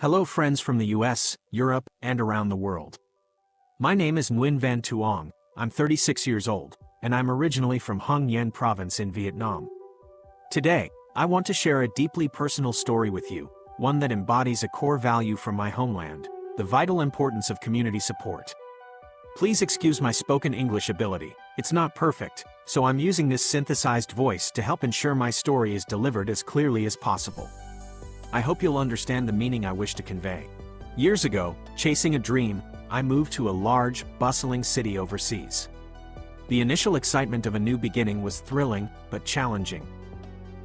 Hello friends from the US, Europe, and around the world. My name is Nguyễn Văn Tưởng, I'm 36 years old, and I'm originally from Hưng Yên province in Vietnam. Today, I want to share a deeply personal story with you, one that embodies a core value from my homeland, the vital importance of community support. Please excuse my spoken English ability, it's not perfect, so I'm using this synthesized voice to help ensure my story is delivered as clearly as possible. I hope you'll understand the meaning I wish to convey. Years ago, chasing a dream, I moved to a large, bustling city overseas. The initial excitement of a new beginning was thrilling, but challenging.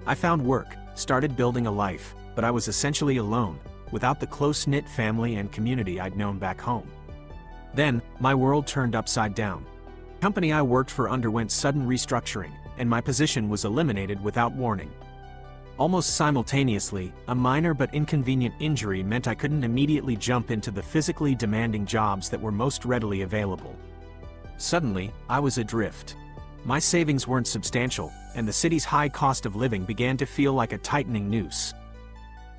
I found work, started building a life, but I was essentially alone, without the close-knit family and community I'd known back home. Then, my world turned upside down. The company I worked for underwent sudden restructuring, and my position was eliminated without warning. Almost simultaneously, a minor but inconvenient injury meant I couldn't immediately jump into the physically demanding jobs that were most readily available. Suddenly, I was adrift. My savings weren't substantial, and the city's high cost of living began to feel like a tightening noose.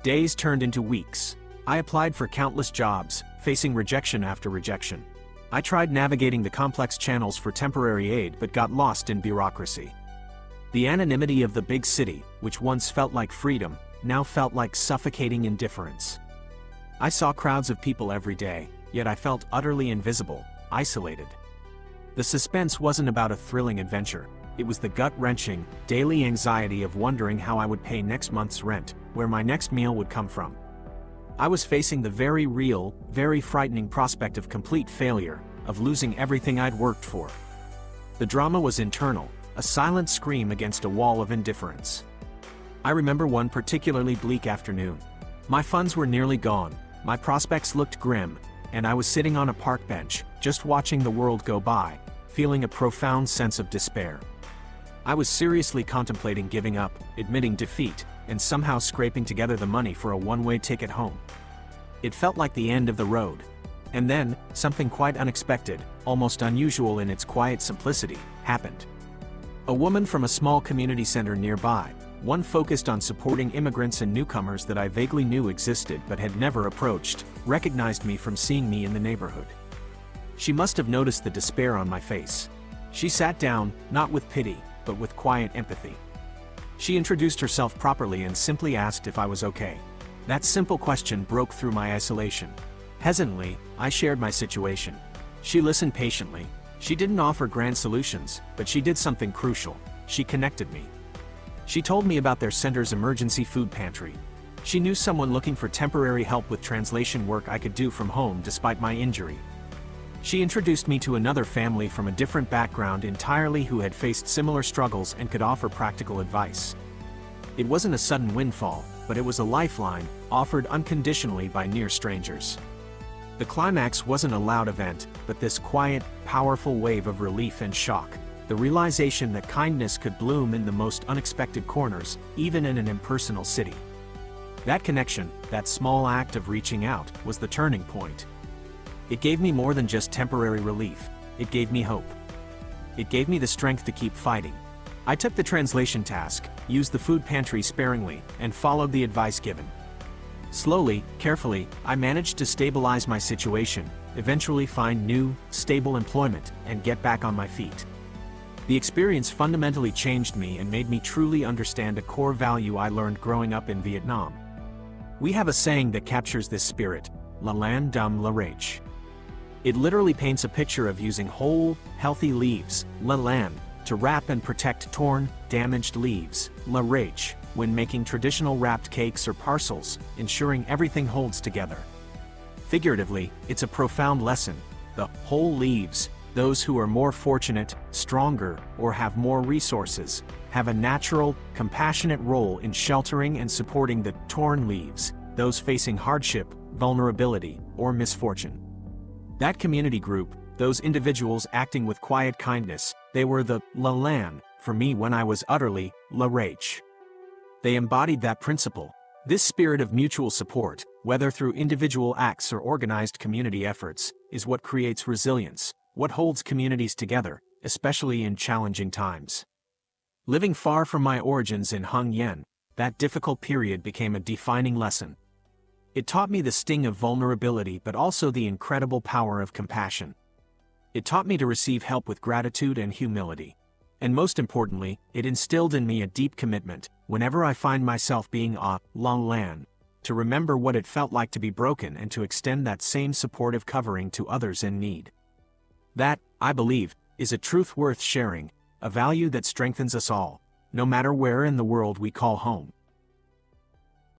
Days turned into weeks. I applied for countless jobs, facing rejection after rejection. I tried navigating the complex channels for temporary aid but got lost in bureaucracy. The anonymity of the big city, which once felt like freedom, now felt like suffocating indifference. I saw crowds of people every day, yet I felt utterly invisible, isolated. The suspense wasn't about a thrilling adventure, it was the gut-wrenching, daily anxiety of wondering how I would pay next month's rent, where my next meal would come from. I was facing the very real, very frightening prospect of complete failure, of losing everything I'd worked for. The drama was internal, a silent scream against a wall of indifference. I remember one particularly bleak afternoon. My funds were nearly gone, my prospects looked grim, and I was sitting on a park bench, just watching the world go by, feeling a profound sense of despair. I was seriously contemplating giving up, admitting defeat, and somehow scraping together the money for a one-way ticket home. It felt like the end of the road. And then, something quite unexpected, almost unusual in its quiet simplicity, happened. A woman from a small community center nearby, one focused on supporting immigrants and newcomers that I vaguely knew existed but had never approached, recognized me from seeing me in the neighborhood. She must have noticed the despair on my face. She sat down, not with pity, but with quiet empathy. She introduced herself properly and simply asked if I was okay. That simple question broke through my isolation. Hesitantly, I shared my situation. She listened patiently. She didn't offer grand solutions, but she did something crucial. She connected me. She told me about their center's emergency food pantry. She knew someone looking for temporary help with translation work I could do from home despite my injury. She introduced me to another family from a different background entirely who had faced similar struggles and could offer practical advice. It wasn't a sudden windfall, but it was a lifeline, offered unconditionally by near strangers. The climax wasn't a loud event, but this quiet, powerful wave of relief and shock, the realization that kindness could bloom in the most unexpected corners, even in an impersonal city. That connection, that small act of reaching out, was the turning point. It gave me more than just temporary relief, it gave me hope. It gave me the strength to keep fighting. I took the translation task, used the food pantry sparingly, and followed the advice given. Slowly, carefully, I managed to stabilize my situation, eventually find new, stable employment, and get back on my feet. The experience fundamentally changed me and made me truly understand a core value I learned growing up in Vietnam. We have a saying that captures this spirit, Lành đùm lá rách. It literally paints a picture of using whole, healthy leaves, Lành, to wrap and protect torn, damaged leaves, lá rách, when making traditional wrapped cakes or parcels, ensuring everything holds together. Figuratively, it's a profound lesson. The whole leaves, those who are more fortunate, stronger, or have more resources, have a natural, compassionate role in sheltering and supporting the torn leaves, those facing hardship, vulnerability, or misfortune. That community group, those individuals acting with quiet kindness, they were the Lành for me when I was utterly lá rách. They embodied that principle. This spirit of mutual support, whether through individual acts or organized community efforts, is what creates resilience, what holds communities together, especially in challenging times. Living far from my origins in Hưng Yên, that difficult period became a defining lesson. It taught me the sting of vulnerability but also the incredible power of compassion. It taught me to receive help with gratitude and humility. And most importantly, it instilled in me a deep commitment, whenever I find myself being lonely, to remember what it felt like to be broken and to extend that same supportive covering to others in need. That, I believe, is a truth worth sharing, a value that strengthens us all, no matter where in the world we call home.